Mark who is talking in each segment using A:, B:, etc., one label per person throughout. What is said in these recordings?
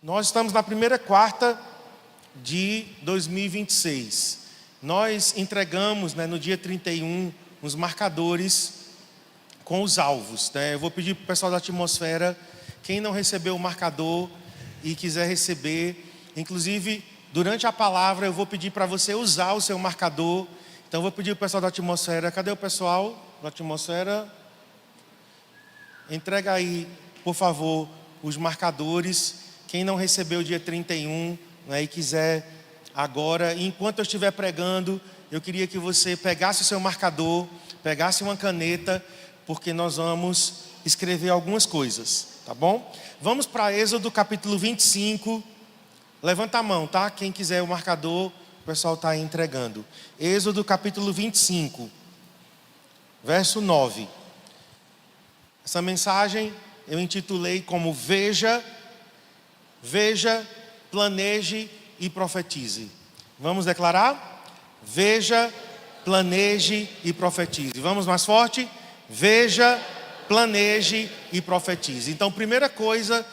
A: Nós estamos na primeira quarta de 2026. Nós entregamos, no dia 31, os marcadores com os alvos. Eu vou pedir para o pessoal da atmosfera, quem não recebeu o marcador e quiser receber, inclusive durante a palavra eu vou pedir para você usar o seu marcador. Então eu vou pedir para o pessoal da atmosfera, cadê o pessoal da atmosfera? Entrega aí, por favor, os marcadores. Quem não recebeu o dia 31, e quiser agora, enquanto eu estiver pregando, eu queria que você pegasse o seu marcador, pegasse uma caneta, porque nós vamos escrever algumas coisas, tá bom? Vamos para Êxodo capítulo 25. Levanta a mão, tá? Quem quiser o marcador, o pessoal está aí entregando. Êxodo capítulo 25, verso 9. Essa mensagem eu intitulei como Veja, planeje e profetize. Vamos declarar? Veja, planeje e profetize. Vamos mais forte? Veja, planeje e profetize. Então, primeira coisa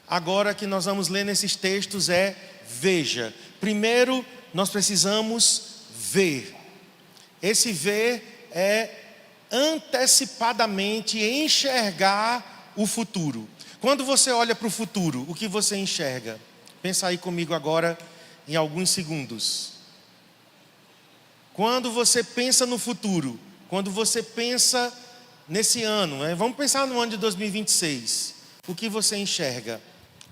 A: agora que nós vamos ler nesses textos é veja. Primeiro, nós precisamos ver. Esse ver é antecipadamente enxergar o futuro. Quando você olha para o futuro, o que você enxerga? Pensa aí comigo agora em alguns segundos. Quando você pensa no futuro, quando você pensa nesse ano, vamos pensar no ano de 2026. O que você enxerga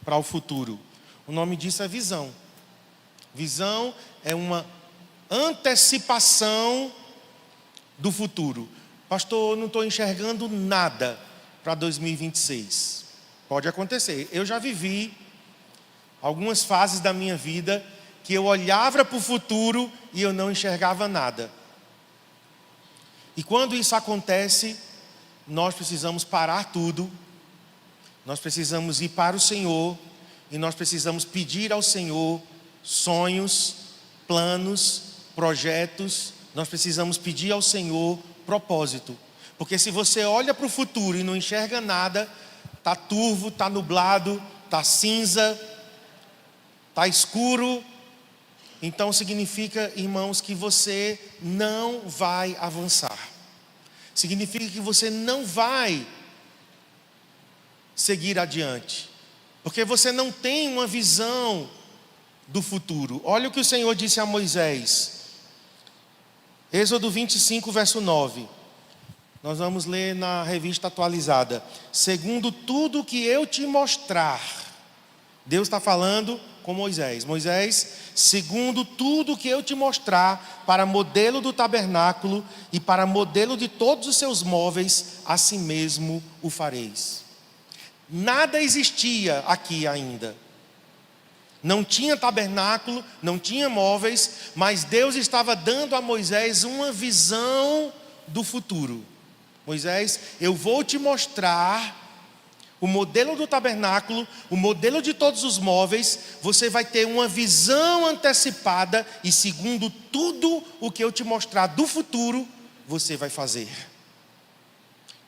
A: para o futuro? O nome disso é visão. Visão é uma antecipação do futuro. Pastor, eu não estou enxergando nada para 2026. Pode acontecer. Eu já vivi algumas fases da minha vida que eu olhava para o futuro e eu não enxergava nada. E quando isso acontece, nós precisamos parar tudo. Nós precisamos ir para o Senhor e nós precisamos pedir ao Senhor sonhos, planos, projetos. Nós precisamos pedir ao Senhor propósito. Porque se você olha para o futuro e não enxerga nada, está turvo, está nublado, está cinza, está escuro, então significa, irmãos, que você não vai avançar. Significa que você não vai seguir adiante, porque você não tem uma visão do futuro. Olha o que o Senhor disse a Moisés. Êxodo 25, verso 9. Nós vamos ler na revista atualizada. Segundo tudo que eu te mostrar. Deus está falando com Moisés. Moisés, segundo tudo que eu te mostrar, para modelo do tabernáculo e para modelo de todos os seus móveis, assim mesmo o fareis. Nada existia aqui ainda. Não tinha tabernáculo, não tinha móveis, mas Deus estava dando a Moisés uma visão do futuro. Moisés, eu vou te mostrar o modelo do tabernáculo, o modelo de todos os móveis. Você vai ter uma visão antecipada e segundo tudo o que eu te mostrar do futuro, você vai fazer.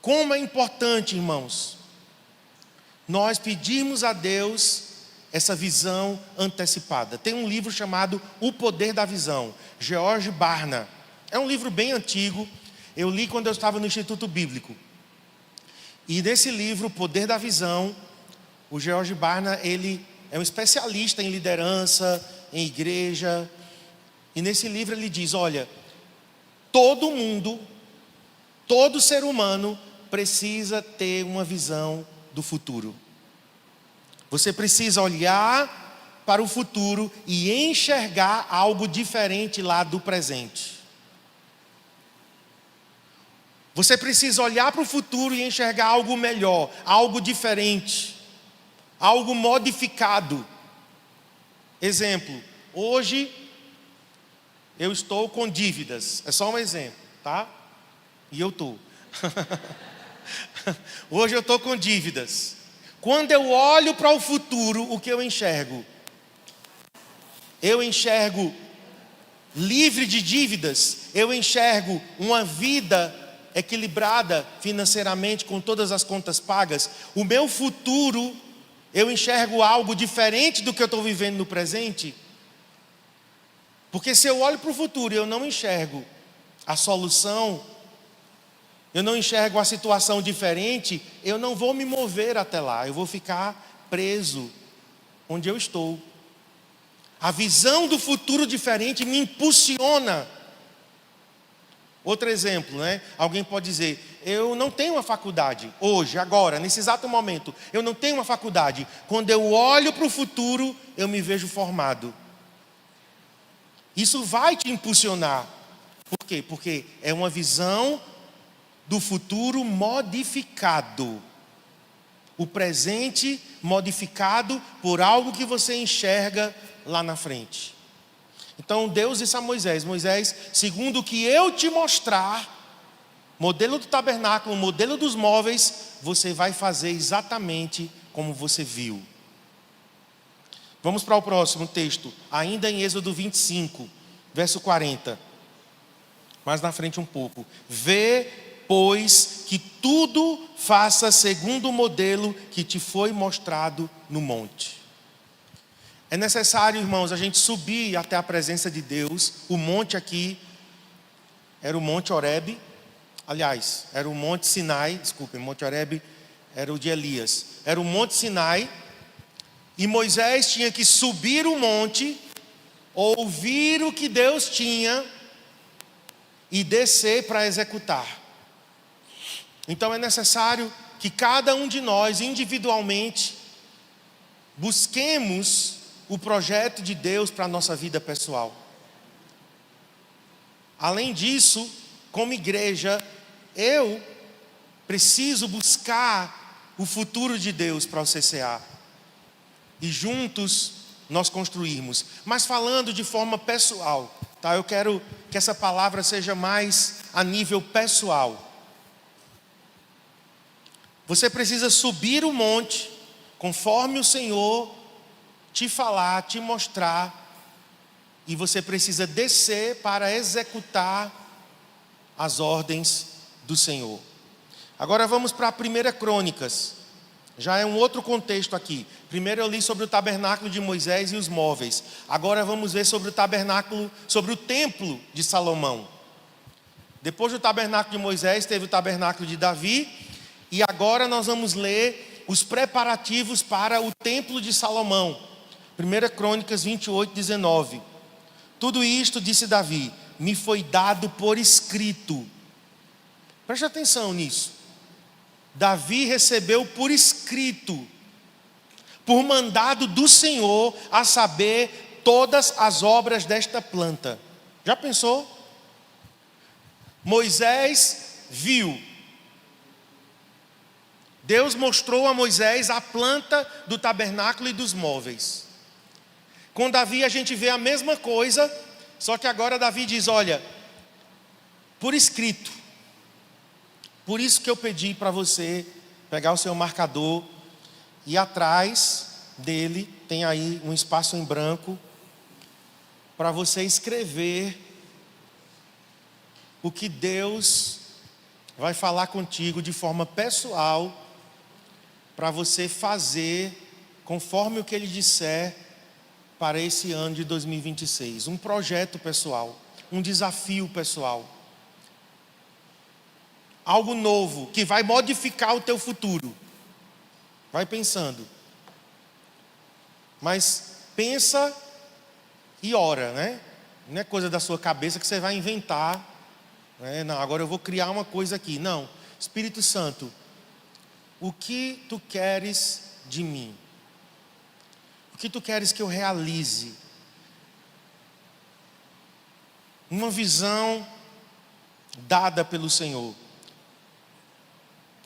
A: Como é importante, irmãos, nós pedimos a Deus essa visão antecipada. Tem um livro chamado O Poder da Visão, George Barna. É um livro bem antigo. Eu li quando eu estava no Instituto Bíblico. E nesse livro, O Poder da Visão, o George Barna, ele é um especialista em liderança, em igreja. E nesse livro ele diz, olha, todo mundo, todo ser humano precisa ter uma visão do futuro. Você precisa olhar para o futuro e enxergar algo diferente lá do presente. Você precisa olhar para o futuro e enxergar algo melhor, algo diferente, algo modificado. Exemplo, hoje eu estou com dívidas, é só um exemplo, tá? E eu estou. Hoje eu estou com dívidas. Quando eu olho para o futuro, o que eu enxergo? Eu enxergo livre de dívidas, eu enxergo uma vida equilibrada financeiramente, com todas as contas pagas. O meu futuro Eu enxergo algo diferente do que eu estou vivendo no presente? Porque se eu olho para o futuro e eu não enxergo a solução, eu não enxergo a situação diferente, eu não vou me mover até lá, eu vou ficar preso onde eu estou. A visão do futuro diferente me impulsiona. Outro exemplo, né? Alguém pode dizer, eu não tenho uma faculdade, hoje, agora, nesse exato momento, eu não tenho uma faculdade. Quando eu olho para o futuro, eu me vejo formado. Isso vai te impulsionar. Por quê? Porque é uma visão do futuro modificado. O presente modificado por algo que você enxerga lá na frente. Então Deus disse a Moisés, Moisés, segundo o que eu te mostrar, modelo do tabernáculo, modelo dos móveis, você vai fazer exatamente como você viu. Vamos para o próximo texto, ainda em Êxodo 25, verso 40. Mais na frente um pouco. Vê, pois, que tudo faça segundo o modelo que te foi mostrado no monte. É necessário, irmãos, a gente subir até a presença de Deus. O monte aqui era o Monte Horebe. Aliás, era o Monte Sinai. Desculpem, o Monte Horebe era o de Elias. Era o Monte Sinai. E Moisés tinha que subir o monte, ouvir o que Deus tinha e descer para executar. Então é necessário que cada um de nós, individualmente, busquemos o projeto de Deus para a nossa vida pessoal. Além disso, como igreja, eu preciso buscar o futuro de Deus para o CCA. E juntos nós construirmos. Mas falando de forma pessoal, tá? Eu quero que essa palavra seja mais a nível pessoal. Você precisa subir o monte, conforme o Senhor te falar, te mostrar, e você precisa descer para executar as ordens do Senhor. Agora vamos para a 1 Crônicas. Já é um outro contexto aqui. Primeiro eu li sobre o tabernáculo de Moisés e os móveis. Agora vamos ver sobre o tabernáculo, sobre o templo de Salomão. Depois do tabernáculo de Moisés, teve o tabernáculo de Davi. E agora nós vamos ler os preparativos para o templo de Salomão. 1 Crônicas 28, 19. Tudo isto, disse Davi, me foi dado por escrito. Preste atenção nisso. Davi recebeu por escrito, por mandado do Senhor, a saber, todas as obras desta planta. Já pensou? Moisés viu. Deus mostrou a Moisés a planta do tabernáculo e dos móveis. Com Davi a gente vê a mesma coisa, só que agora Davi diz, olha, por escrito. Por isso que eu pedi para você pegar o seu marcador e atrás dele tem aí um espaço em branco para você escrever o que Deus vai falar contigo de forma pessoal para você fazer conforme o que Ele disser para esse ano de 2026. Um projeto pessoal, um desafio pessoal. Algo novo que vai modificar o teu futuro. Vai pensando. Mas pensa e ora, né? Não é coisa da sua cabeça que você vai inventar. Né? Não, agora eu vou criar uma coisa aqui. Não. Espírito Santo, o que tu queres de mim? O que tu queres que eu realize? Uma visão dada pelo Senhor.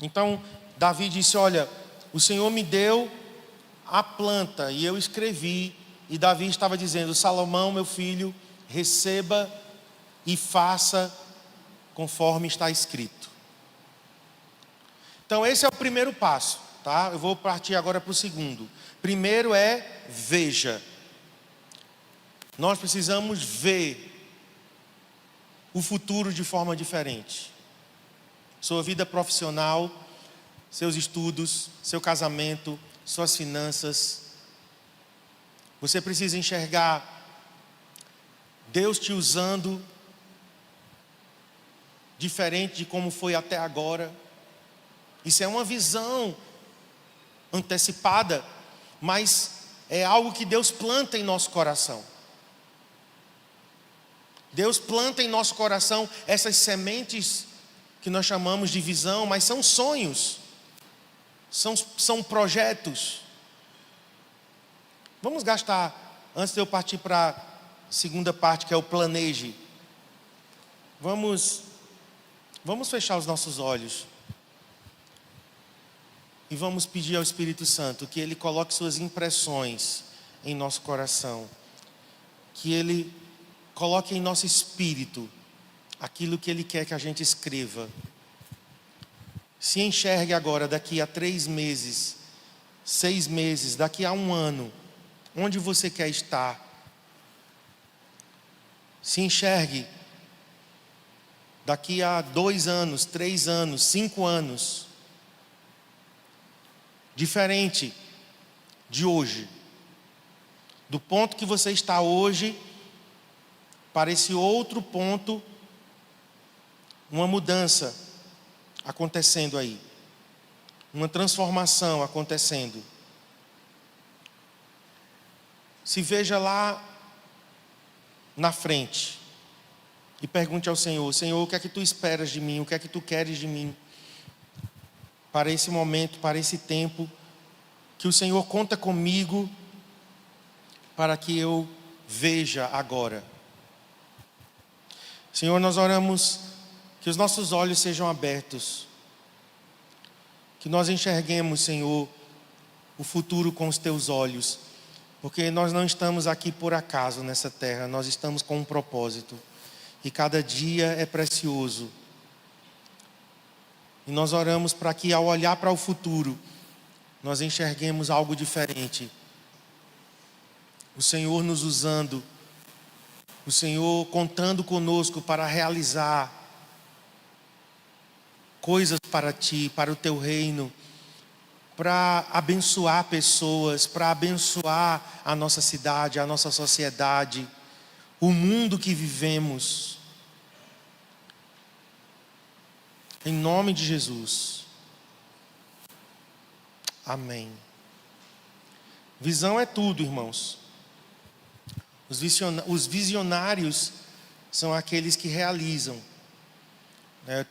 A: Então, Davi disse, olha, o Senhor me deu a planta e eu escrevi. E Davi estava dizendo, Salomão, meu filho, receba e faça conforme está escrito. Então, esse é o primeiro passo, tá? Eu vou partir agora para o segundo. Primeiro é, veja. Nós precisamos ver o futuro de forma diferente. Sua vida profissional, seus estudos, seu casamento, suas finanças. Você precisa enxergar Deus te usando diferente de como foi até agora. Isso é uma visão antecipada, mas é algo que Deus planta em nosso coração. Deus planta em nosso coração essas sementes que nós chamamos de visão, mas são sonhos, são projetos. Vamos gastar, antes de eu partir para a segunda parte, que é o planeje. Vamos fechar os nossos olhos e vamos pedir ao Espírito Santo que Ele coloque suas impressões em nosso coração, que Ele coloque em nosso espírito aquilo que Ele quer que a gente escreva. Se enxergue agora, daqui a 3 meses, 6 meses, daqui a 1 ano, onde você quer estar. Se enxergue daqui a 2 anos, 3 anos, 5 anos, diferente de hoje, do ponto que você está hoje, para esse outro ponto, uma mudança acontecendo aí, uma transformação acontecendo. Se veja lá na frente e pergunte ao Senhor: Senhor, o que é que tu esperas de mim? O que é que tu queres de mim? Para esse momento, para esse tempo, que o Senhor conta comigo para que eu veja agora. Senhor, nós oramos que os nossos olhos sejam abertos, que nós enxerguemos, Senhor, o futuro com os teus olhos, porque nós não estamos aqui por acaso nessa terra, nós estamos com um propósito, e cada dia é precioso. E nós oramos para que, ao olhar para o futuro, nós enxerguemos algo diferente. O Senhor nos usando, o Senhor contando conosco para realizar coisas para Ti, para o Teu reino, para abençoar pessoas, para abençoar a nossa cidade, a nossa sociedade, o mundo que vivemos. Em nome de Jesus. Amém. Visão é tudo, irmãos. Os visionários são aqueles que realizam.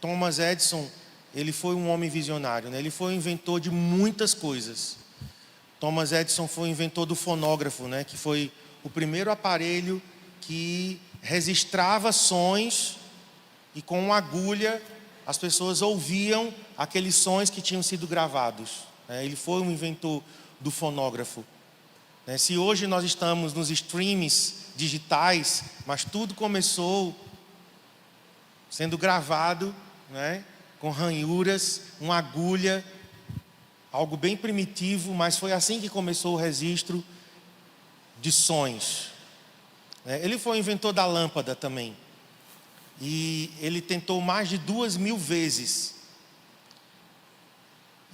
A: Thomas Edison, ele foi um homem visionário, né? Ele foi o inventor de muitas coisas. Thomas Edison foi o inventor do fonógrafo, né? Que foi o primeiro aparelho que registrava sons e com uma agulha as pessoas ouviam aqueles sons que tinham sido gravados. Ele foi um inventor do fonógrafo. Se hoje nós estamos nos streams digitais, mas tudo começou sendo gravado, né, com ranhuras, uma agulha, algo bem primitivo, mas foi assim que começou o registro de sons. Ele foi o inventor da lâmpada também. E ele tentou mais de 2.000 vezes.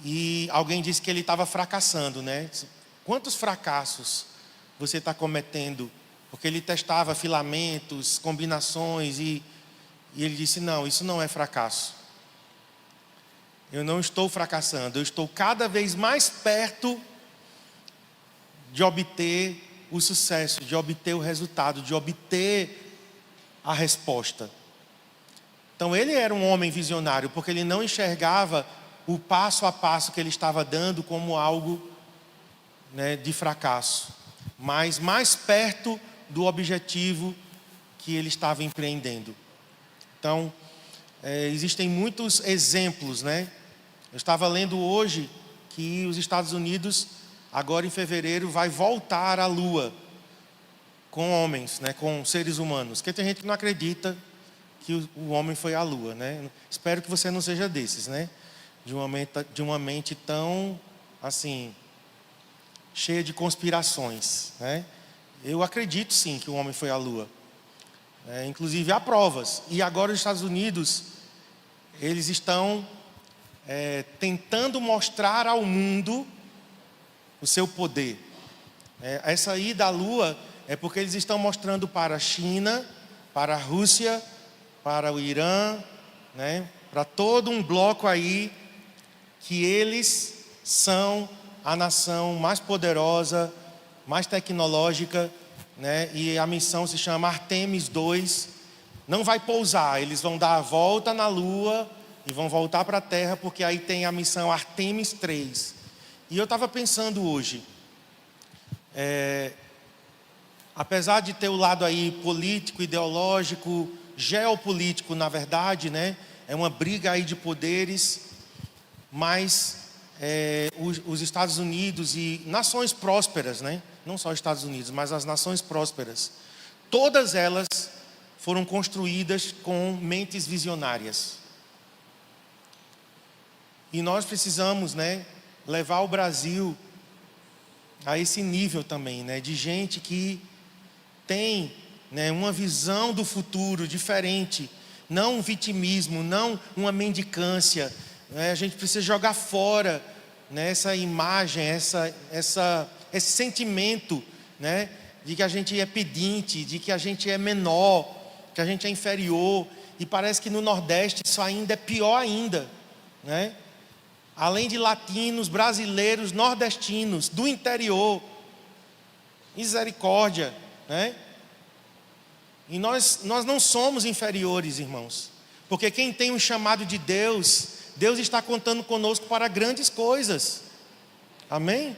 A: E alguém disse que ele estava fracassando, né? Quantos fracassos você está cometendo? Porque ele testava filamentos, combinações e ele disse: não, isso não é fracasso. Eu não estou fracassando, eu estou cada vez mais perto de obter o sucesso, de obter o resultado, de obter a resposta. Então ele era um homem visionário, porque ele não enxergava o passo a passo que ele estava dando como algo, né, de fracasso, mas mais perto do objetivo que ele estava empreendendo. Então, existem muitos exemplos, né? Eu estava lendo hoje que os Estados Unidos, agora em fevereiro, vai voltar à Lua com homens, né, com seres humanos. Porque tem gente que não acredita que o homem foi à Lua, né? Espero que você não seja desses, né? De uma mente tão, assim, cheia de conspirações, né? Eu acredito sim que o homem foi à Lua. Inclusive há provas. E agora os Estados Unidos, eles estão tentando mostrar ao mundo o seu poder. Essa ida à Lua é porque eles estão mostrando para a China, para a Rússia, para o Irã, né, para todo um bloco aí, que eles são a nação mais poderosa, mais tecnológica, né, e a missão se chama Artemis 2. Não vai pousar, eles vão dar a volta na Lua e vão voltar para a Terra, porque aí tem a missão Artemis 3. E eu estava pensando hoje, apesar de ter o lado aí político, ideológico, geopolítico, na verdade, né, é uma briga aí de poderes, mas os Estados Unidos e nações prósperas, né, não só os Estados Unidos, mas as nações prósperas, todas elas foram construídas com mentes visionárias. E nós precisamos, né, levar o Brasil a esse nível também, né, de gente que tem, né, uma visão do futuro diferente, não um vitimismo, não uma mendicância, né? A gente precisa jogar fora, né, essa imagem, esse sentimento, né, de que a gente é pedinte, de que a gente é menor, que a gente é inferior. E parece que no Nordeste isso ainda é pior ainda, né? Além de latinos, brasileiros, nordestinos, do interior, misericórdia, né? E nós não somos inferiores, irmãos, porque quem tem um chamado de Deus, Deus está contando conosco para grandes coisas, amém?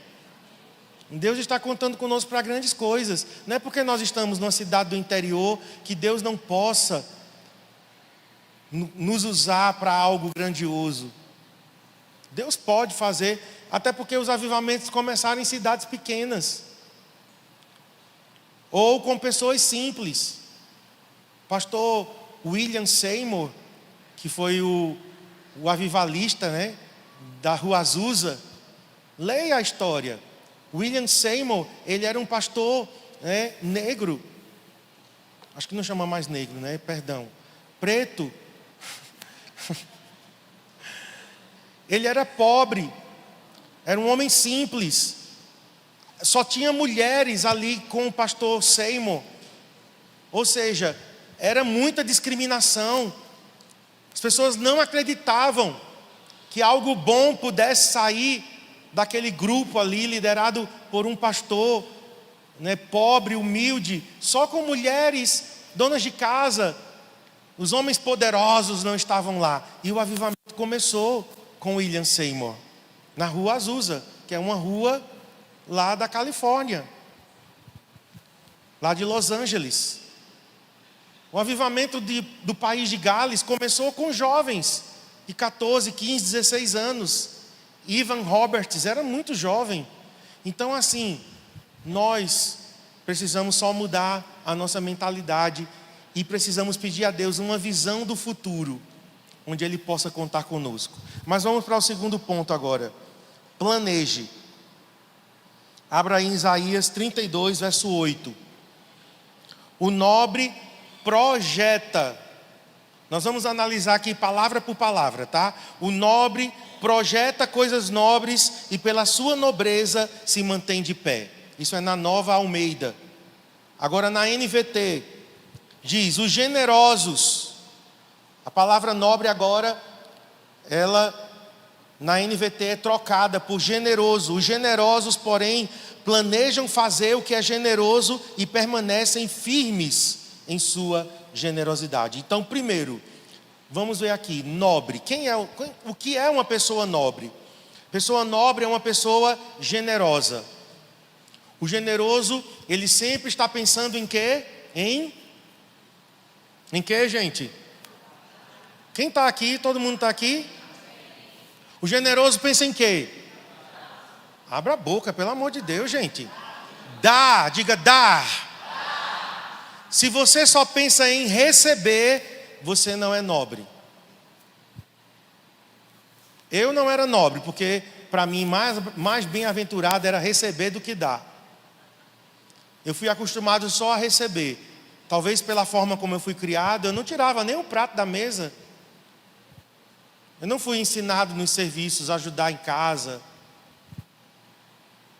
A: Deus está contando conosco para grandes coisas. Não é porque nós estamos numa cidade do interior que Deus não possa nos usar para algo grandioso. Deus pode fazer, até porque os avivamentos começaram em cidades pequenas, ou com pessoas simples. Pastor William Seymour, que foi o avivalista, né, da Rua Azusa, leia a história. William Seymour, ele era um pastor, né, negro, acho que não chama mais negro, né, perdão, preto. Ele era pobre, era um homem simples, só tinha mulheres ali com o pastor Seymour, ou seja, era muita discriminação. As pessoas não acreditavam que algo bom pudesse sair daquele grupo ali, liderado por um pastor, né, pobre, humilde, só com mulheres, donas de casa. Os homens poderosos não estavam lá. E o avivamento começou com William Seymour, na Rua Azusa, que é uma rua lá da Califórnia, lá de Los Angeles. O avivamento do país de Gales começou com jovens de 14, 15, 16 anos. Evan Roberts era muito jovem. Então, assim, nós precisamos só mudar a nossa mentalidade e precisamos pedir a Deus uma visão do futuro, onde Ele possa contar conosco. Mas vamos para o segundo ponto agora. Planeje. Abra aí em Isaías 32, verso 8. O nobre projeta. Nós vamos analisar aqui palavra por palavra, tá? O nobre projeta coisas nobres e pela sua nobreza se mantém de pé. Isso é na Nova Almeida. Agora na NVT diz: os generosos. A palavra nobre agora, ela na NVT é trocada por generoso. Os generosos, porém, planejam fazer o que é generoso e permanecem firmes em sua generosidade. Então, primeiro, vamos ver aqui, nobre. O que é uma pessoa nobre? Pessoa nobre é uma pessoa generosa. O generoso, ele sempre está pensando em quê? Em quê, gente? Quem está aqui? Todo mundo está aqui? O generoso pensa em quê? Abra a boca, pelo amor de Deus, gente. Dá, diga dar. Se você só pensa em receber, você não é nobre. Eu não era nobre, porque para mim mais bem-aventurado era receber do que dar. Eu fui acostumado só a receber. Talvez pela forma como eu fui criado, eu não tirava nem o prato da mesa. Eu não fui ensinado nos serviços a ajudar em casa.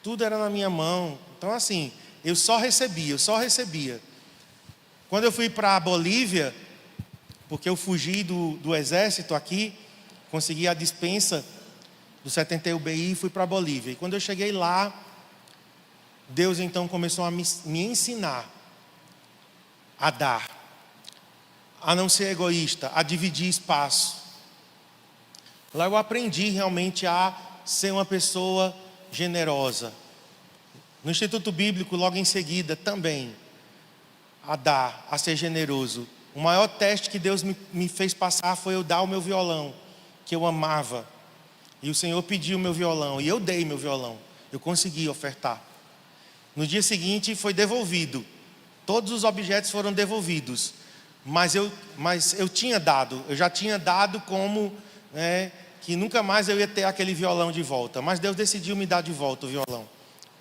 A: Tudo era na minha mão. Então assim, eu só recebia. Quando eu fui para a Bolívia, porque eu fugi do exército aqui, consegui a dispensa do 71 BI e fui para a Bolívia. E quando eu cheguei lá, Deus então começou a me ensinar a dar, a não ser egoísta, a dividir espaço. Lá eu aprendi realmente a ser uma pessoa generosa. No Instituto Bíblico, logo em seguida, também, a dar, a ser generoso. O maior teste que Deus me fez passar foi eu dar o meu violão, que eu amava. E o Senhor pediu o meu violão, e eu dei meu violão. Eu consegui ofertar. No dia seguinte foi devolvido. Todos os objetos foram devolvidos. Mas eu tinha dado, eu já tinha dado como, que nunca mais eu ia ter aquele violão de volta. Mas Deus decidiu me dar de volta o violão.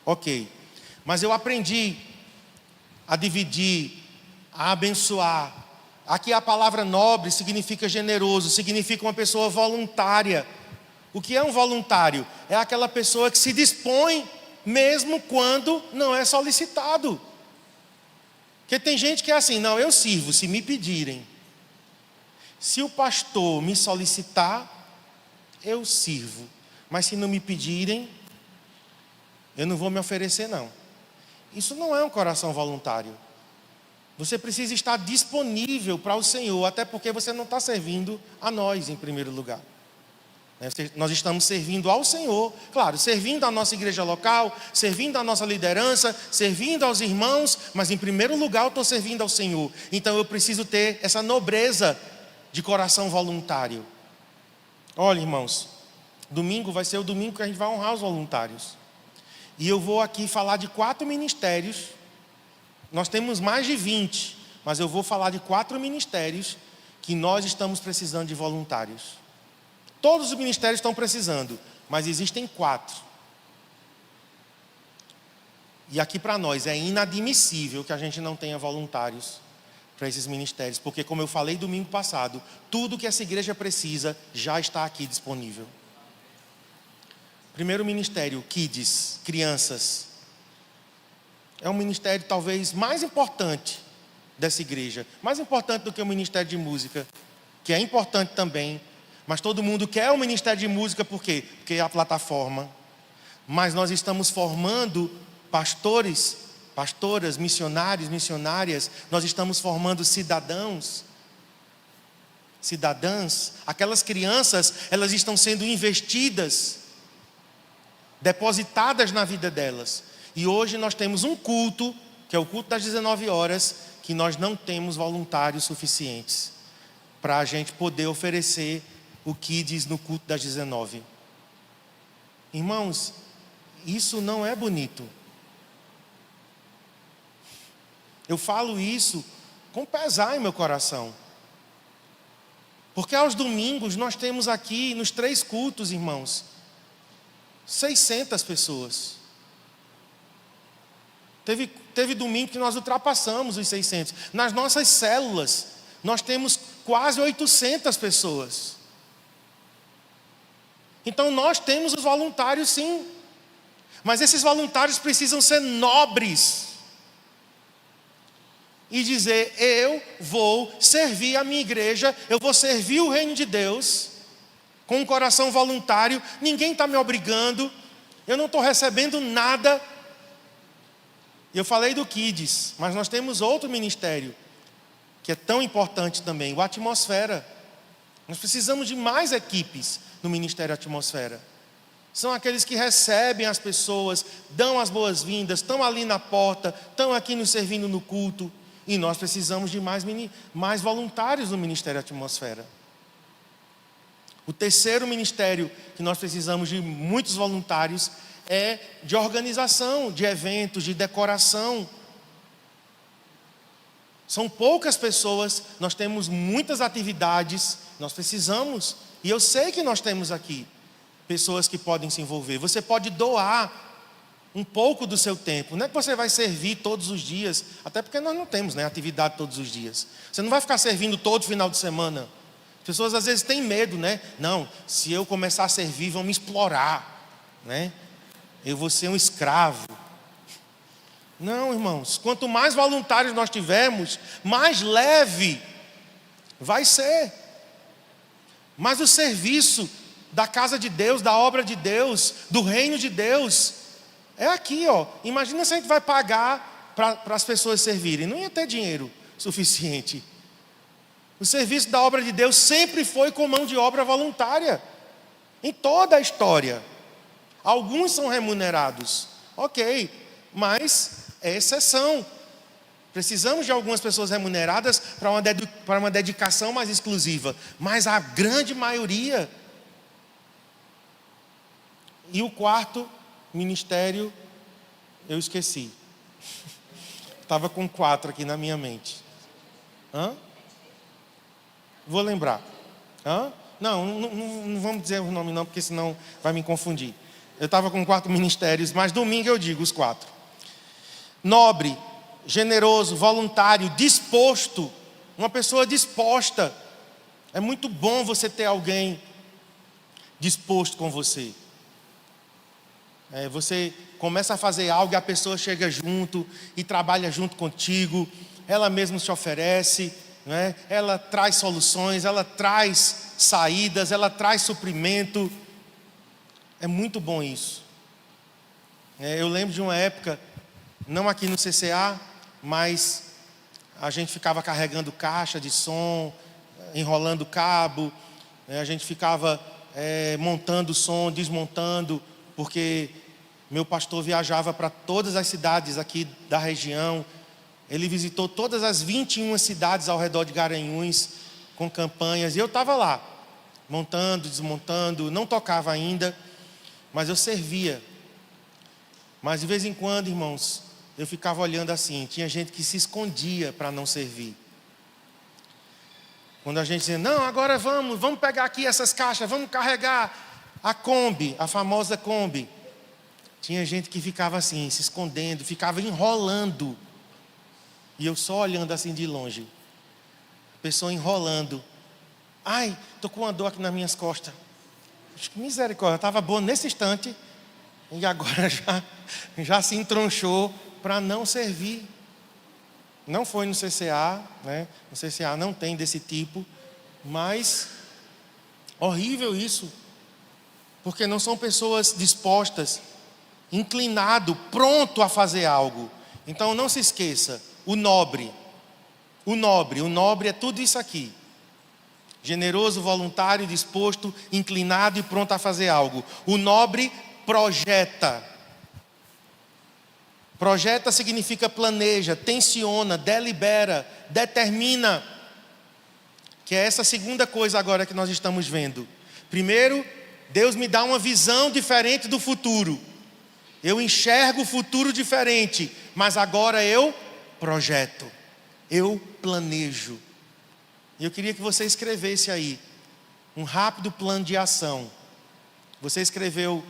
A: Ok. Mas eu aprendi a dividir, a abençoar. Aqui a palavra nobre significa generoso, significa uma pessoa voluntária. O que é um voluntário? É aquela pessoa que se dispõe mesmo quando não é solicitado. Porque tem gente que é assim, não, eu sirvo se me pedirem. Se o pastor me solicitar, eu sirvo. Mas se não me pedirem, eu não vou me oferecer não. Isso não é um coração voluntário. Você precisa estar disponível para o Senhor, até porque você não está servindo a nós em primeiro lugar. Nós estamos servindo ao Senhor, claro, servindo a nossa igreja local, servindo a nossa liderança, servindo aos irmãos, mas em primeiro lugar eu estou servindo ao Senhor. Então eu preciso ter essa nobreza de coração voluntário. Olha, irmãos, domingo vai ser o domingo que a gente vai honrar os voluntários. E eu vou aqui falar de 4 ministérios. Nós temos mais de 20, mas eu vou falar de 4 ministérios que nós estamos precisando de voluntários. Todos os ministérios estão precisando, mas existem 4. E aqui para nós é inadmissível que a gente não tenha voluntários para esses ministérios, porque como eu falei domingo passado, tudo que essa igreja precisa já está aqui disponível. Primeiro ministério, Kids, crianças. É um ministério talvez mais importante dessa igreja, mais importante do que o ministério de música, que é importante também, mas todo mundo quer o ministério de música, por quê? Porque é a plataforma. Mas nós estamos formando pastores, pastoras, missionários, missionárias, nós estamos formando cidadãs, aquelas crianças, elas estão sendo investidas, depositadas na vida delas. E hoje nós temos um culto, que é o culto das 19 horas, que nós não temos voluntários suficientes para a gente poder oferecer o Kids no culto das 19. Irmãos, isso não é bonito. Eu falo isso com pesar em meu coração. Porque aos domingos nós temos aqui, nos 3 cultos, irmãos, 600 pessoas. Teve domingo que nós ultrapassamos os 600. Nas nossas células, nós temos quase 800 pessoas. Então nós temos os voluntários sim. Mas esses voluntários precisam ser nobres. E dizer, eu vou servir a minha igreja, eu vou servir o reino de Deus, com um coração voluntário, ninguém está me obrigando, eu não estou recebendo nada. Eu falei do Kids, mas nós temos outro ministério, que é tão importante também, o Atmosfera. Nós precisamos de mais equipes no Ministério Atmosfera. São aqueles que recebem as pessoas, dão as boas-vindas, estão ali na porta, estão aqui nos servindo no culto. E nós precisamos de mais voluntários no Ministério Atmosfera. O terceiro ministério que nós precisamos de muitos voluntários é de organização, de eventos, de decoração. São poucas pessoas, nós temos muitas atividades, nós precisamos, e eu sei que nós temos aqui pessoas que podem se envolver. Você pode doar um pouco do seu tempo. Não é que você vai servir todos os dias, até porque nós não temos, atividade todos os dias. Você não vai ficar servindo todo final de semana. As pessoas às vezes têm medo, Não, se eu começar a servir, vão me explorar, eu vou ser um escravo. Não, irmãos, quanto mais voluntários nós tivermos, mais leve vai ser. Mas o serviço da casa de Deus, da obra de Deus, do reino de Deus, é aqui, ó. Imagina se a gente vai pagar para as pessoas servirem. Não ia ter dinheiro suficiente. O serviço da obra de Deus sempre foi com mão de obra voluntária. Em toda a história. Alguns são remunerados. Ok, mas é exceção. Precisamos de algumas pessoas remuneradas para uma dedicação mais exclusiva. Mas a grande maioria. E o quarto ministério, eu esqueci. Estava com 4 aqui na minha mente. Vou lembrar. Não vamos dizer o nome não, porque senão vai me confundir. Eu estava com 4 ministérios, mas domingo eu digo os 4. Nobre, generoso, voluntário, disposto. Uma pessoa disposta. É muito bom você ter alguém disposto com você. Você começa a fazer algo e a pessoa chega junto e trabalha junto contigo. Ela mesma se oferece, né? Ela traz soluções, ela traz saídas, ela traz suprimento. É muito bom isso. Eu lembro de uma época, não aqui no CCA, mas a gente ficava carregando caixa de som, enrolando cabo, a gente ficava montando o som, desmontando, porque meu pastor viajava para todas as cidades aqui da região. Ele visitou todas as 21 cidades ao redor de Garanhuns com campanhas, e eu estava lá, montando, desmontando, não tocava ainda, mas eu servia. Mas de vez em quando, irmãos, eu ficava olhando assim, tinha gente que se escondia para não servir. Quando a gente dizia, não, agora vamos pegar aqui essas caixas, vamos carregar a Kombi, a famosa Kombi. Tinha gente que ficava assim, se escondendo, ficava enrolando. E eu só olhando assim de longe. A pessoa enrolando. Ai, estou com uma dor aqui nas minhas costas. Acho que misericórdia, estava boa nesse instante. E agora já se entronchou para não servir. Não foi no CCA, né? No CCA não tem desse tipo. Mas, horrível isso. Porque não são pessoas dispostas, inclinado, pronto a fazer algo. Então não se esqueça, o nobre é tudo isso aqui. Generoso, voluntário, disposto, inclinado e pronto a fazer algo. O nobre projeta. Projeta significa planeja, tensiona, delibera, determina. Que é essa segunda coisa agora que nós estamos vendo. Primeiro, Deus me dá uma visão diferente do futuro. Eu enxergo o futuro diferente, mas agora eu projeto, eu planejo. E eu queria que você escrevesse aí um rápido plano de ação. Você escreveu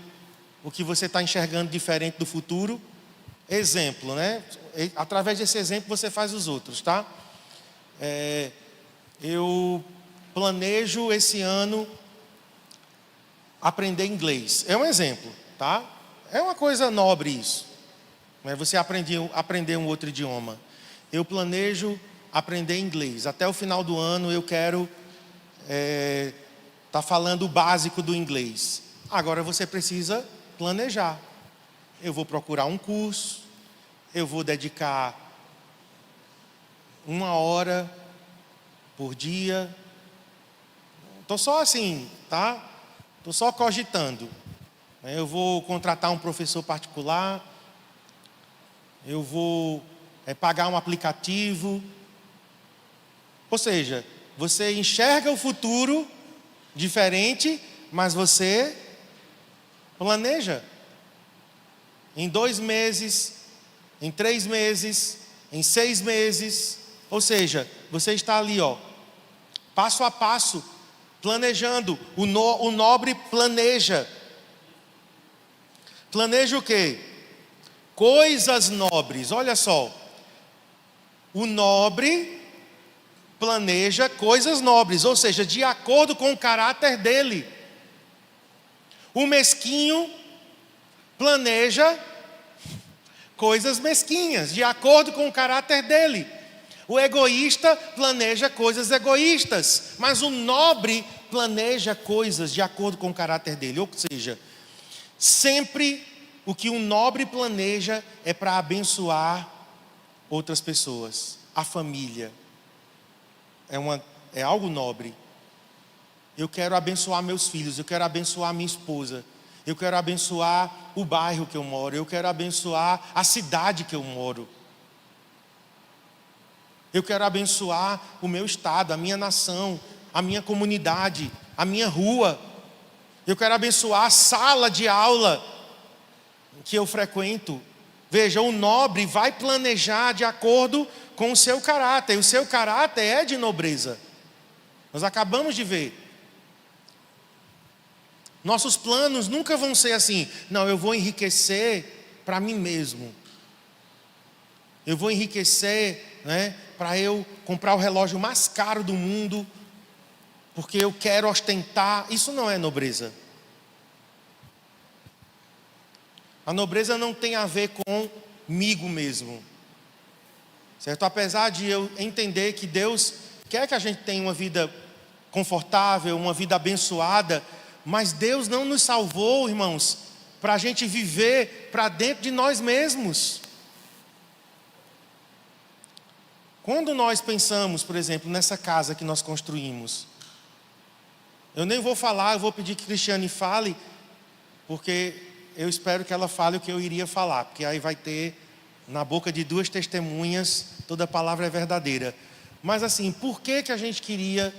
A: o que você está enxergando diferente do futuro? Exemplo, né? Através desse exemplo você faz os outros, tá? Eu planejo esse ano aprender inglês. É um exemplo, tá? É uma coisa nobre isso. Você aprender um outro idioma. Eu planejo aprender inglês. Até o final do ano eu quero tá falando o básico do inglês. Agora você precisa planejar. Eu vou procurar um curso. Eu vou dedicar 1 hora por dia. Estou só assim, tá? Estou só cogitando. Eu vou contratar um professor particular. Eu vou pagar um aplicativo. Ou seja, você enxerga o futuro diferente, mas você planeja. Em 2 meses, em 3 meses, em 6 meses. Ou seja, você está ali, ó, passo a passo, planejando. O nobre planeja. Planeja o quê? Coisas nobres. Olha só. O nobre planeja coisas nobres, ou seja, de acordo com o caráter dele. O mesquinho planeja coisas mesquinhas, de acordo com o caráter dele. O egoísta planeja coisas egoístas, mas o nobre planeja coisas de acordo com o caráter dele. Ou seja, sempre o que um nobre planeja é para abençoar outras pessoas, a família. É algo nobre. Eu quero abençoar meus filhos, eu quero abençoar minha esposa, eu quero abençoar o bairro que eu moro, eu quero abençoar a cidade que eu moro. Eu quero abençoar o meu estado, a minha nação, a minha comunidade, a minha rua. Eu quero abençoar a sala de aula que eu frequento. Veja, o nobre vai planejar de acordo com o seu caráter. O seu caráter é de nobreza. Nós acabamos de ver. Nossos planos nunca vão ser assim: não, eu vou enriquecer para mim mesmo. Eu vou enriquecer, para eu comprar o relógio mais caro do mundo, porque eu quero ostentar. Isso não é nobreza. A nobreza não tem a ver comigo mesmo, certo? Apesar de eu entender que Deus quer que a gente tenha uma vida confortável, uma vida abençoada, mas Deus não nos salvou, irmãos, para a gente viver para dentro de nós mesmos. Quando nós pensamos, por exemplo, nessa casa que nós construímos, eu nem vou falar, eu vou pedir que Cristiane fale, porque eu espero que ela fale o que eu iria falar, porque aí vai ter, na boca de duas testemunhas, toda palavra é verdadeira. Mas assim, por que a gente queria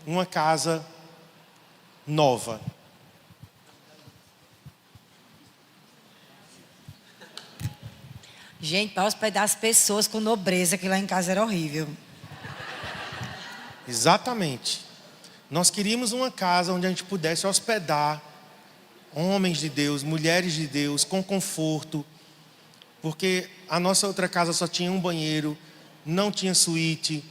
A: uma casa nova?
B: Gente, para hospedar as pessoas com nobreza, que lá em casa era horrível.
A: Exatamente. Nós queríamos uma casa onde a gente pudesse hospedar homens de Deus, mulheres de Deus, com conforto, porque a nossa outra casa só tinha um banheiro, não tinha suíte,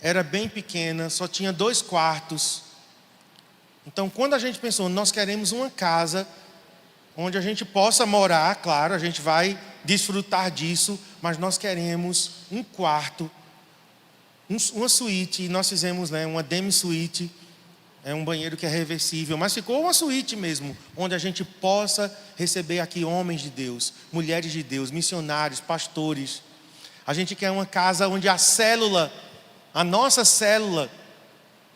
A: era bem pequena, só tinha 2 quartos. Então, quando a gente pensou, nós queremos uma casa onde a gente possa morar, claro, a gente vai desfrutar disso, mas nós queremos um quarto, uma suíte, e nós fizemos uma demi-suíte, um banheiro que é reversível, mas ficou uma suíte mesmo, onde a gente possa receber aqui homens de Deus, mulheres de Deus, missionários, pastores. A gente quer uma casa onde a nossa célula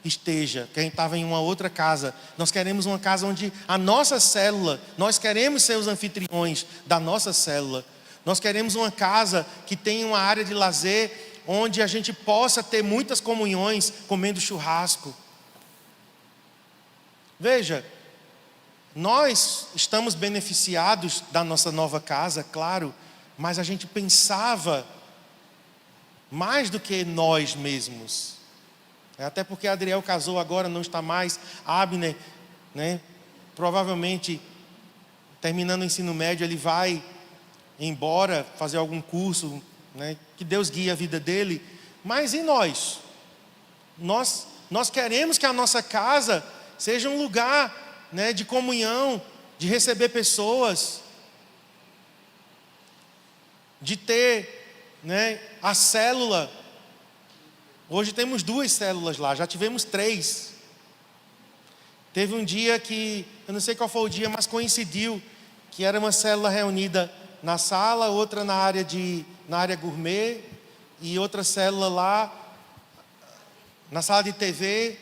A: esteja, que a gente estava em uma outra casa. Nós queremos uma casa onde a nossa célula, nós queremos ser os anfitriões da nossa célula. Nós queremos uma casa que tenha uma área de lazer, onde a gente possa ter muitas comunhões comendo churrasco. Veja, nós estamos beneficiados da nossa nova casa, claro, mas a gente pensava mais do que nós mesmos. Até porque Adriel casou agora, não está mais. Abner, provavelmente, terminando o ensino médio, ele vai embora fazer algum curso, que Deus guie a vida dele. Mas e nós? Nós queremos que a nossa casa seja um lugar de comunhão, de receber pessoas, de ter a célula. Hoje temos 2 células lá, já tivemos 3. Teve um dia que, eu não sei qual foi o dia, mas coincidiu que era uma célula reunida na sala, outra na área gourmet, e outra célula lá na sala de TV.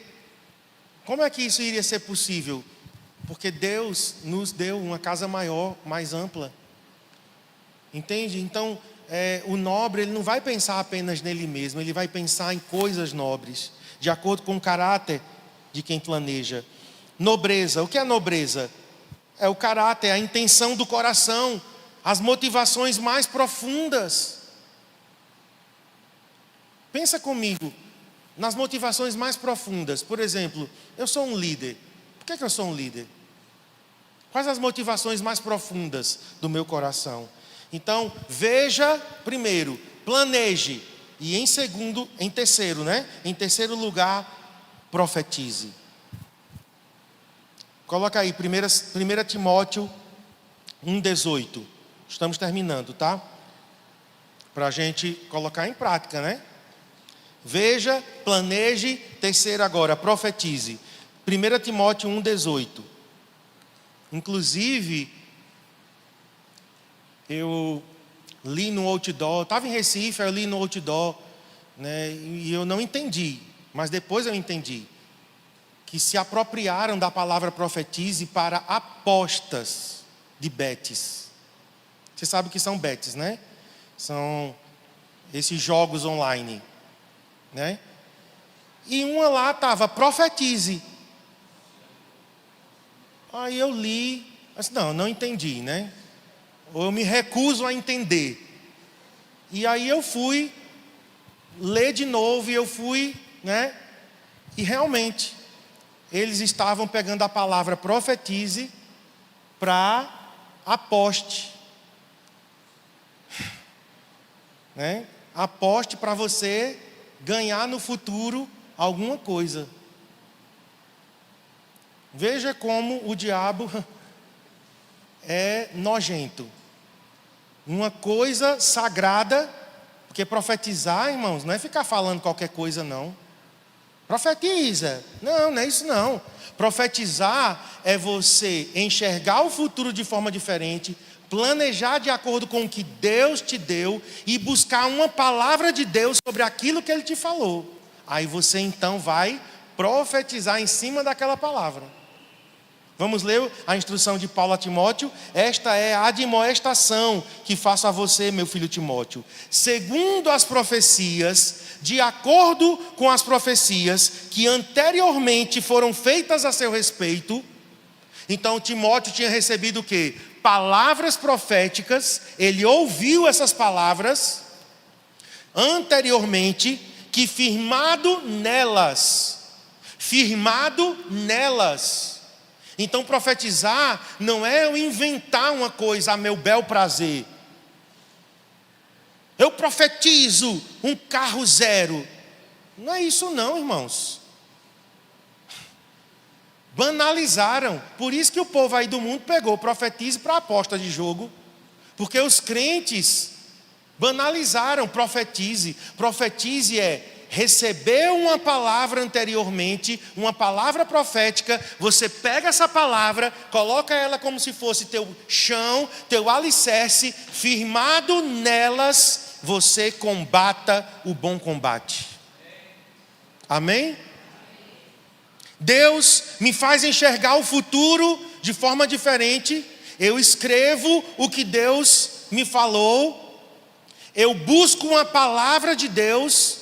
A: Como é que isso iria ser possível? Porque Deus nos deu uma casa maior, mais ampla. Entende? Então, o nobre, ele não vai pensar apenas nele mesmo, ele vai pensar em coisas nobres, de acordo com o caráter de quem planeja. Nobreza, o que é nobreza? É o caráter, a intenção do coração, as motivações mais profundas. Pensa comigo nas motivações mais profundas. Por exemplo, eu sou um líder. Por que eu sou um líder? Quais as motivações mais profundas do meu coração? Então, veja primeiro, planeje. E em terceiro lugar, profetize. Coloca aí, 1 Timóteo 1:18. Estamos terminando, tá? Para a gente colocar em prática, né? Veja, planeje, terceiro agora, profetize. 1 Timóteo 1:18. Inclusive, eu li no outdoor, estava em Recife, eu li no outdoor, né? E eu não entendi, mas depois eu entendi. Que se apropriaram da palavra profetize para apostas de betes. Você sabe o que são betes, né? São esses jogos online, né? E uma lá estava, profetize. Aí eu li, mas não entendi, né? Ou eu me recuso a entender. E aí eu fui ler de novo e eu fui, né? E realmente, eles estavam pegando a palavra profetize para aposte. Né? Aposte para você ganhar no futuro alguma coisa. Veja como o diabo é nojento. Uma coisa sagrada, porque profetizar, irmãos, não é ficar falando qualquer coisa, não. Profetiza. Não é isso não. Profetizar é você enxergar o futuro de forma diferente, planejar de acordo com o que Deus te deu e buscar uma palavra de Deus sobre aquilo que Ele te falou. Aí você então vai profetizar em cima daquela palavra. Vamos ler a instrução de Paulo a Timóteo. Esta é a admoestação que faço a você, meu filho Timóteo. Segundo as profecias, de acordo com as profecias que anteriormente foram feitas a seu respeito. Então Timóteo tinha recebido o quê? Palavras proféticas. Ele ouviu essas palavras anteriormente, que firmado nelas. Então profetizar não é eu inventar uma coisa a meu bel prazer. Eu profetizo um carro zero. Não é isso não, irmãos. Banalizaram. Por isso que o povo aí do mundo pegou profetize para aposta de jogo. Porque os crentes banalizaram profetize. Profetize é receber uma palavra anteriormente, uma palavra profética, você pega essa palavra, coloca ela como se fosse teu chão, teu alicerce, firmado nelas, você combata o bom combate. Amém? Deus me faz enxergar o futuro de forma diferente. Eu escrevo o que Deus me falou. Eu busco uma palavra de Deus.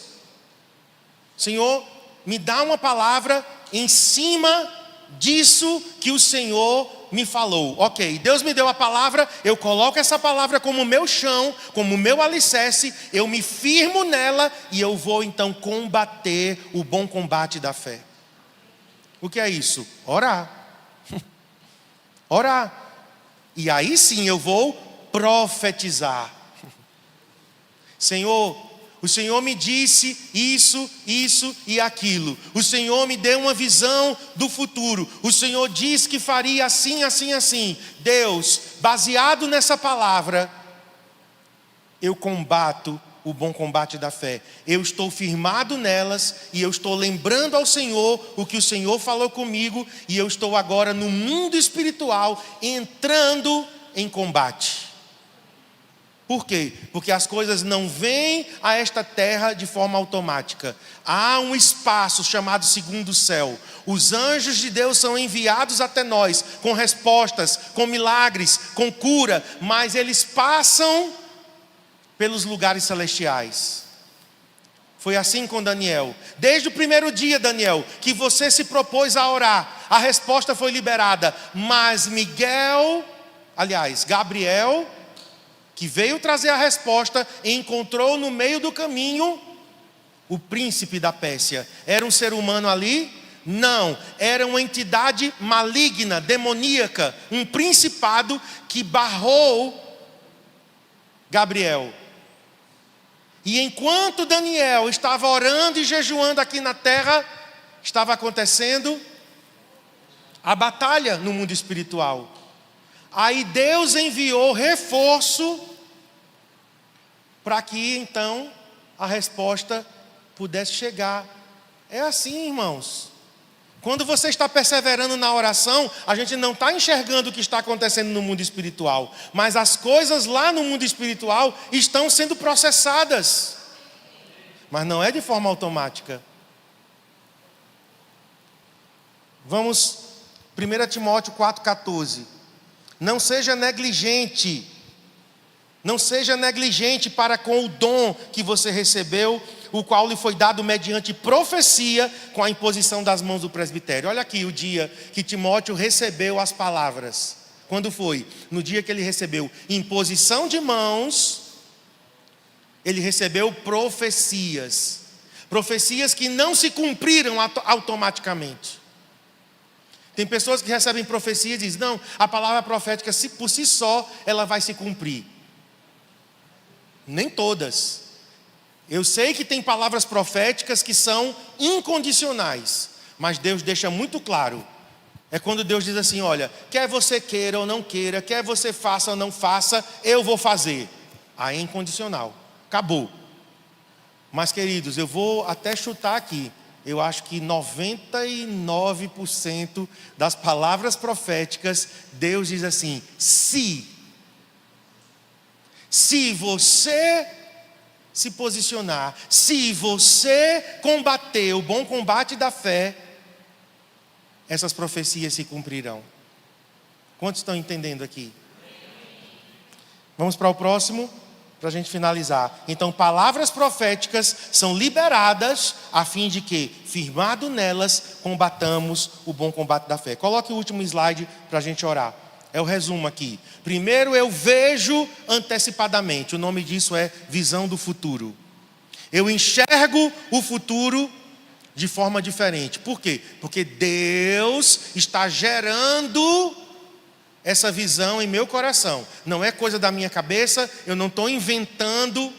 A: Senhor, me dá uma palavra em cima disso que o Senhor me falou. Ok, Deus me deu a palavra, eu coloco essa palavra como meu chão, como meu alicerce, eu me firmo nela e eu vou então combater o bom combate da fé. O que é isso? Orar. Orar. E aí sim eu vou profetizar. Senhor, o Senhor me disse isso e aquilo. O Senhor me deu uma visão do futuro. O Senhor disse que faria assim. Deus, baseado nessa palavra, eu combato o bom combate da fé. Eu estou firmado nelas e eu estou lembrando ao Senhor o que o Senhor falou comigo. E eu estou agora no mundo espiritual entrando em combate. Por quê? Porque as coisas não vêm a esta terra de forma automática. Há um espaço chamado segundo céu. Os anjos de Deus são enviados até nós com respostas, com milagres, com cura, mas eles passam pelos lugares celestiais. Foi assim com Daniel. Desde o primeiro dia, Daniel, que você se propôs a orar, a resposta foi liberada. Mas Gabriel, que veio trazer a resposta, encontrou no meio do caminho o príncipe da Pérsia. Era um ser humano ali? Não, era uma entidade maligna, demoníaca, um principado que barrou Gabriel. E enquanto Daniel estava orando e jejuando aqui na terra, estava acontecendo a batalha no mundo espiritual. Aí Deus enviou reforço para que então a resposta pudesse chegar. É assim, irmãos. Quando você está perseverando na oração, a gente não está enxergando o que está acontecendo no mundo espiritual, mas as coisas lá no mundo espiritual estão sendo processadas, mas não é de forma automática. Vamos, 1 Timóteo 4,14. Não seja negligente para com o dom que você recebeu, o qual lhe foi dado mediante profecia, com a imposição das mãos do presbitério. Olha aqui o dia que Timóteo recebeu as palavras. Quando foi? No dia que ele recebeu imposição de mãos, ele recebeu profecias. Profecias que não se cumpriram automaticamente. Tem pessoas que recebem profecias e dizem, não, a palavra profética por si só, ela vai se cumprir. Nem todas. Eu sei que tem palavras proféticas que são incondicionais, mas Deus deixa muito claro. É quando Deus diz assim, olha, quer você queira ou não queira, quer você faça ou não faça, eu vou fazer. Aí é incondicional. Acabou. Mas queridos, eu vou até chutar aqui. Eu acho que 99% das palavras proféticas, Deus diz assim, se você se posicionar, se você combater o bom combate da fé, essas profecias se cumprirão. Quantos estão entendendo aqui? Vamos para o próximo, para a gente finalizar. Então, palavras proféticas são liberadas a fim de que, firmado nelas, combatamos o bom combate da fé. Coloque o último slide para a gente orar. É o resumo aqui. Primeiro, eu vejo antecipadamente. O nome disso é visão do futuro. Eu enxergo o futuro de forma diferente. Por quê? Porque Deus está gerando essa visão em meu coração. Não é coisa da minha cabeça, eu não estou inventando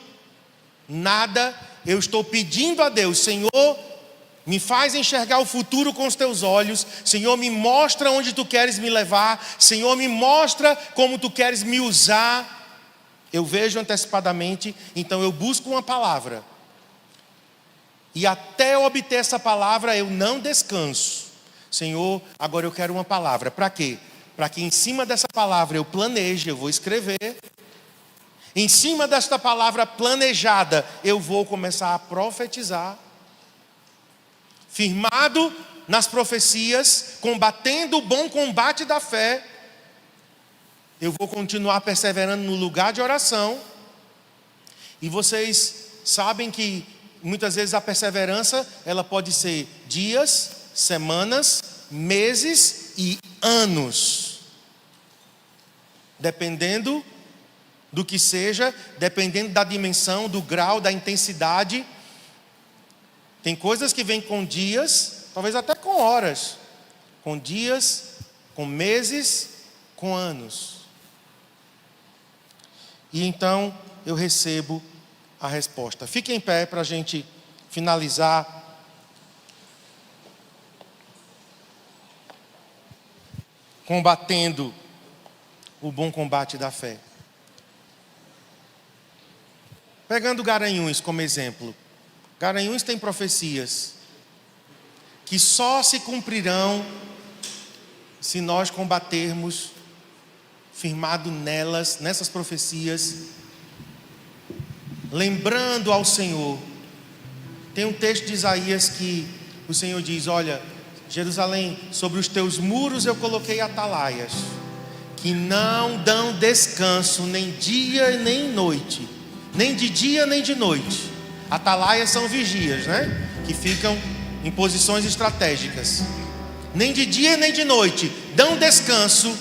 A: nada. Eu estou pedindo a Deus, Senhor, me faz enxergar o futuro com os teus olhos. Senhor, me mostra onde tu queres me levar. Senhor, me mostra como tu queres me usar. Eu vejo antecipadamente, então eu busco uma palavra. E até eu obter essa palavra, eu não descanso. Senhor, agora eu quero uma palavra. Para quê? Para que em cima dessa palavra eu planeje, eu vou escrever. Em cima desta palavra planejada, eu vou começar a profetizar. Firmado nas profecias, combatendo o bom combate da fé, eu vou continuar perseverando no lugar de oração. E vocês sabem que muitas vezes a perseverança, ela pode ser dias, semanas, meses e anos. Dependendo do que seja, dependendo da dimensão, do grau, da intensidade. Tem coisas que vêm com dias, talvez até com horas. Com dias, com meses, com anos. E então eu recebo a resposta. Fique em pé para a gente finalizar. Combatendo o bom combate da fé. Pegando Garanhuns como exemplo. Garanhuns tem profecias que só se cumprirão se nós combatermos firmado nelas, nessas profecias, lembrando ao Senhor. Tem um texto de Isaías que o Senhor diz, olha, Jerusalém, sobre os teus muros eu coloquei atalaias, que não dão descanso nem dia nem noite, nem de dia nem de noite. Atalaias são vigias, né? Que ficam em posições estratégicas. Nem de dia nem de noite dão descanso,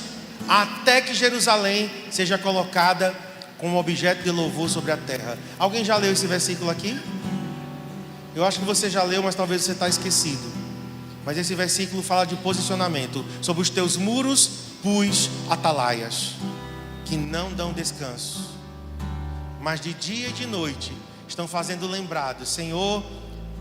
A: até que Jerusalém seja colocada como objeto de louvor sobre a terra. Alguém já leu esse versículo aqui? Eu acho que você já leu, mas talvez você está esquecido. Mas esse versículo fala de posicionamento. Sobre os teus muros pus atalaias, que não dão descanso, mas de dia e de noite estão fazendo lembrado. Senhor,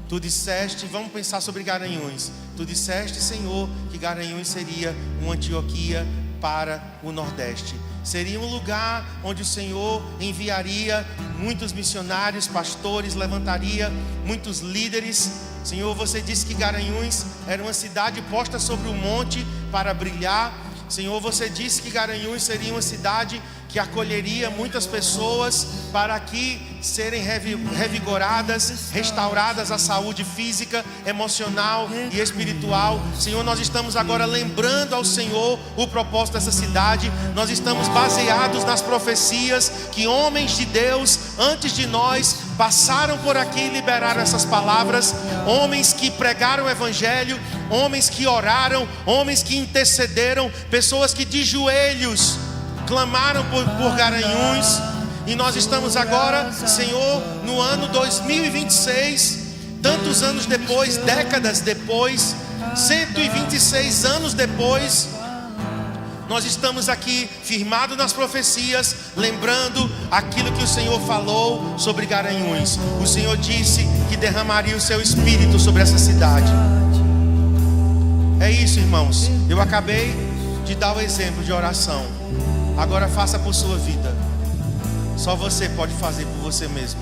A: tu disseste, vamos pensar sobre Garanhuns. Tu disseste, Senhor, que Garanhuns seria uma Antioquia para o Nordeste. Seria um lugar onde o Senhor enviaria muitos missionários, pastores, levantaria muitos líderes. Senhor, você disse que Garanhuns era uma cidade posta sobre um monte para brilhar. Senhor, você disse que Garanhuns seria uma cidade que acolheria muitas pessoas para aqui serem revigoradas, restauradas a saúde física, emocional e espiritual. Senhor, nós estamos agora lembrando ao Senhor o propósito dessa cidade. Nós estamos baseados nas profecias que homens de Deus antes de nós passaram por aqui e liberaram essas palavras. Homens que pregaram o evangelho, homens que oraram, homens que intercederam, pessoas que de joelhos clamaram por Garanhuns. E nós estamos agora, Senhor, no ano 2026, tantos anos depois, décadas depois, 126 anos depois, nós estamos aqui firmados nas profecias, lembrando aquilo que o Senhor falou sobre Garanhuns. O Senhor disse que derramaria o seu Espírito sobre essa cidade. É isso, irmãos. Eu acabei de dar o exemplo de oração. Agora faça por sua vida. Só você pode fazer por você mesmo.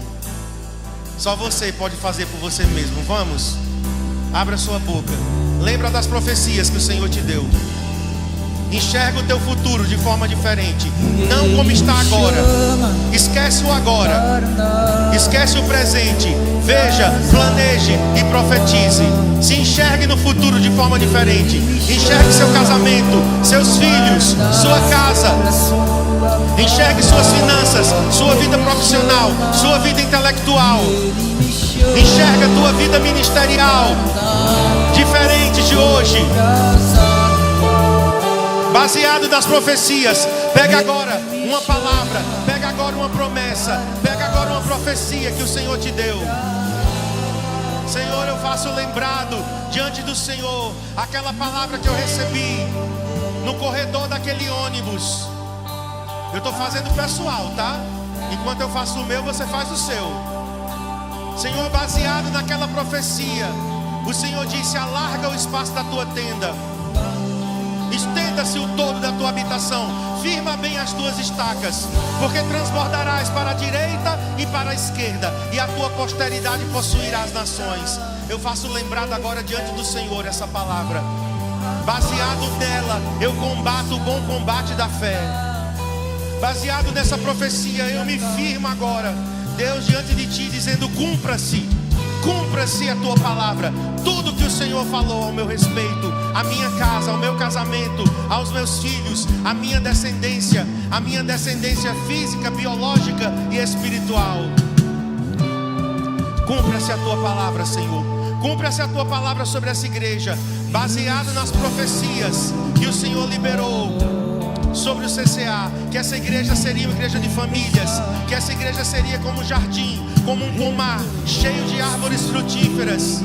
A: Só você pode fazer por você mesmo. Vamos? Abra sua boca. Lembra das profecias que o Senhor te deu. Enxerga o teu futuro de forma diferente. Não como está agora. Esquece o agora. Esquece o presente. Veja, planeje e profetize. Se enxergue no futuro de forma diferente. Enxergue seu casamento, seus filhos, sua casa. Enxergue suas finanças, sua vida profissional, sua vida intelectual. Enxerga a tua vida ministerial diferente de hoje. Baseado nas profecias. Pega agora uma palavra, pega agora uma promessa, pega agora uma profecia que o Senhor te deu. Senhor, eu faço lembrado diante do Senhor aquela palavra que eu recebi no corredor daquele ônibus. Eu estou fazendo pessoal, tá? Enquanto eu faço o meu, você faz o seu. Senhor, baseado naquela profecia, o Senhor disse: alarga o espaço da tua tenda, estenda-se o todo da tua habitação, firma bem as tuas estacas, porque transbordarás para a direita e para a esquerda, e a tua posteridade possuirá as nações. Eu faço lembrado agora diante do Senhor essa palavra. Baseado nela, eu combato o bom combate da fé. Baseado nessa profecia, eu me firmo agora, Deus, diante de ti, dizendo: cumpra-se a tua palavra. Tudo que o Senhor falou ao meu respeito, a minha casa, ao meu casamento, aos meus filhos, a minha descendência física, biológica e espiritual. Cumpra-se a tua palavra, Senhor. Cumpra-se a tua palavra sobre essa igreja, baseado nas profecias que o Senhor liberou sobre o CCA, que essa igreja seria uma igreja de famílias, que essa igreja seria como um jardim, como um pomar cheio de árvores frutíferas.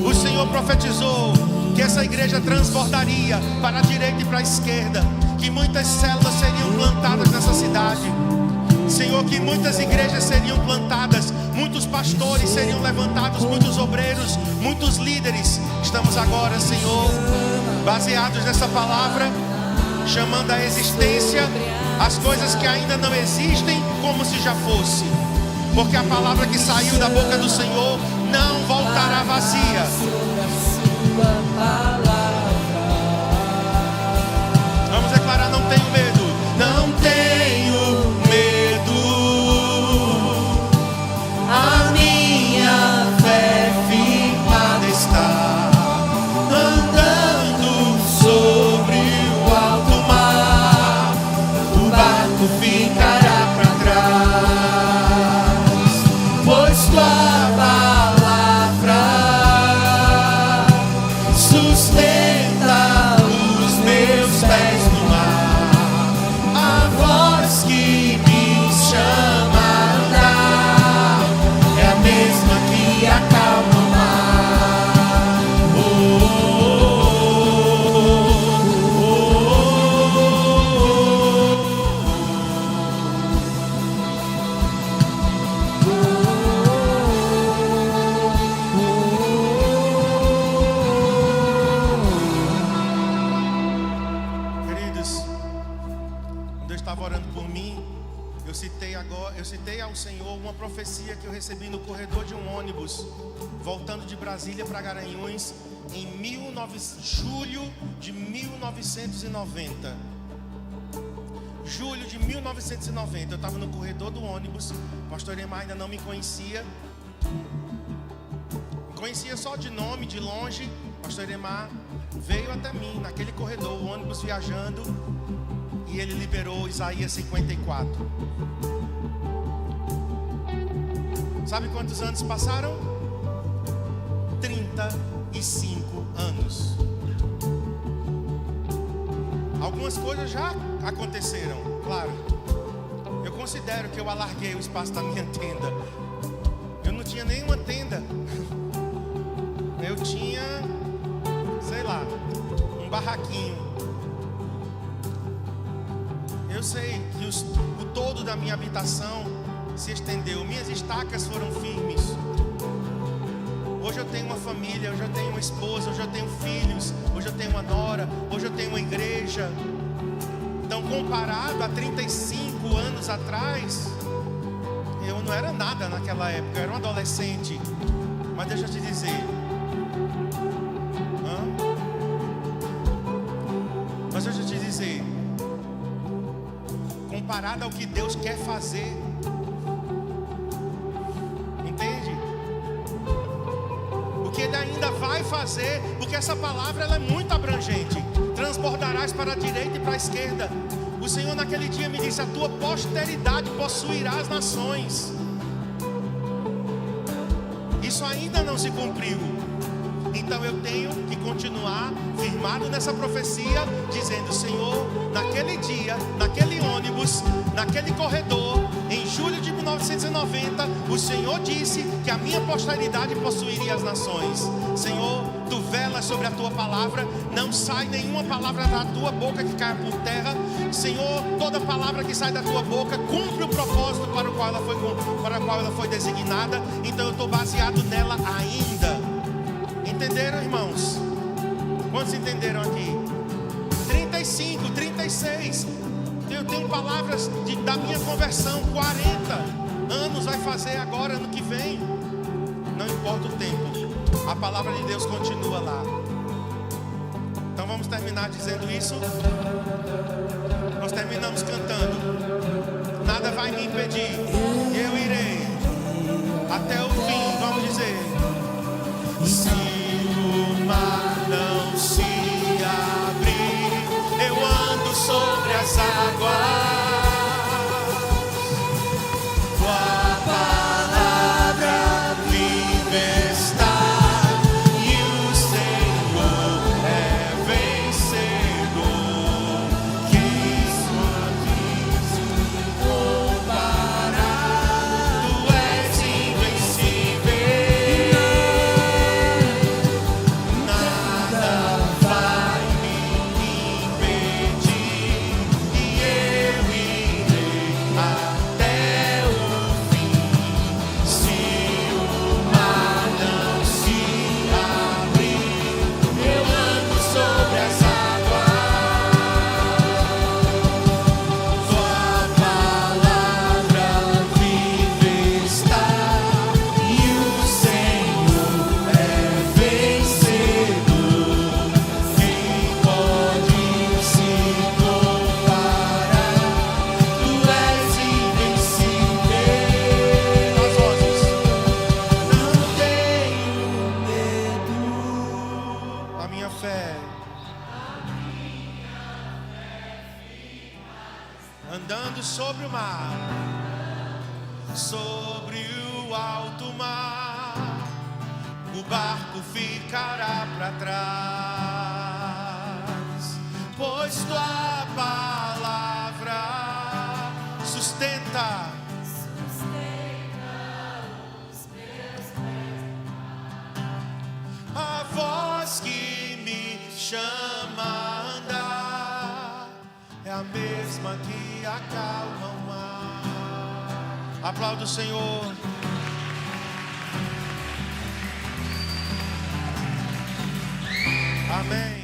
A: O Senhor profetizou que essa igreja transbordaria para a direita e para a esquerda, que muitas células seriam plantadas nessa cidade. Senhor, que muitas igrejas seriam plantadas, muitos pastores seriam levantados, muitos obreiros, muitos líderes. Estamos agora, Senhor, baseados nessa palavra, chamando à existência as coisas que ainda não existem como se já fosse, porque a palavra que saiu da boca do Senhor não voltará vazia. Vamos declarar: não tenho medo, não tenho medo. A minha fé firmada está, andando sobre o alto mar, o barco ficará para trás, pois tua palavra sustenta os meus pés no mar. uma profecia que eu recebi no corredor de um ônibus, voltando de Brasília para Garanhuns, em julho de 1990. Julho de 1990, eu estava no corredor do ônibus, o pastor Emar ainda não me conhecia. Me conhecia só de nome, de longe. O pastor Emar veio até mim, naquele corredor, o ônibus viajando, e ele liberou Isaías 54. Sabe quantos anos passaram? 35 anos. Algumas coisas já aconteceram, claro. Eu considero que eu alarguei o espaço da minha tenda. Eu não tinha nenhuma tenda. Eu tinha, sei lá, um barraquinho. Eu sei que o todo da minha habitação se estendeu. Minhas estacas foram firmes. Hoje eu tenho uma família, hoje eu tenho uma esposa, hoje eu tenho filhos, hoje eu tenho uma nora, hoje eu tenho uma igreja. Então, comparado a 35 anos atrás, eu não era nada naquela época, eu era um adolescente. Mas deixa eu te dizer, comparado ao que Deus quer fazer, entende? O que Ele ainda vai fazer, porque essa palavra ela é muito abrangente. Transbordarás para a direita e para a esquerda. O Senhor naquele dia me disse: a tua posteridade possuirá as nações. Isso ainda não se cumpriu. Então eu tenho que continuar firmado nessa profecia, dizendo: Senhor, naquele dia, naquele ônibus, naquele corredor, em julho de 1990, o Senhor disse que a minha posteridade possuiria as nações. Senhor, tu velas sobre a tua palavra, não sai nenhuma palavra da tua boca que caia por terra. Senhor, toda palavra que sai da tua boca cumpre o propósito para o qual ela foi designada. Então eu estou baseado nela ainda. Entenderam, irmãos? Quantos entenderam aqui? 35, 36. Eu tenho palavras da minha conversão. 40 anos vai fazer agora, ano que vem. Não importa o tempo, a palavra de Deus continua lá. Então vamos terminar dizendo isso. Nós terminamos cantando: nada vai me impedir, eu irei até o fim. Vamos dizer: se o mar não se abrir, eu ando sobre as águas. Tua palavra vive está, e o Senhor é vencedor. Quem só diz louvará, tu és invencível. Andando sobre o mar, sobre o alto mar, o barco ficará para trás, pois tua palavra sustenta os meus pés. A voz que me chama a andar é a mesma que acalma o mar. Aplauda o Senhor. Amém.